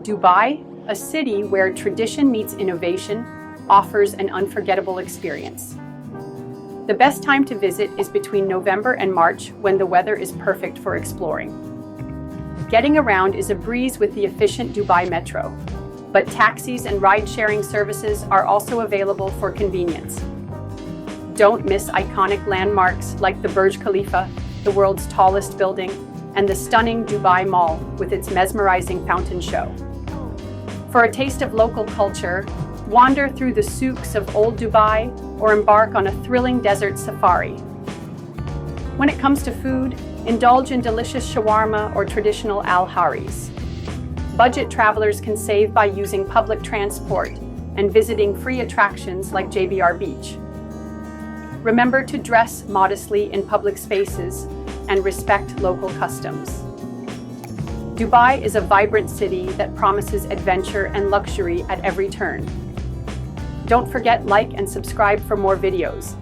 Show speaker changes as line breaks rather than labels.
Dubai, a city where tradition meets innovation, offers an unforgettable experience. The best time to visit is between November and March, when the weather is perfect for exploring. Getting around is a breeze with the efficient Dubai Metro, but taxis and ride-sharing services are also available for convenience. Don't miss iconic landmarks like the Burj Khalifa, the world's tallest building, and the stunning Dubai Mall with its mesmerizing fountain show. For a taste of local culture, wander through the souks of Old Dubai or embark on a thrilling desert safari. When it comes to food, indulge in delicious shawarma or traditional al-haris. Budget travelers can save by using public transport and visiting free attractions like JBR Beach. Remember to dress modestly in public spaces and respect local customs. Dubai is a vibrant city that promises adventure and luxury at every turn. Don't forget, like and subscribe for more videos.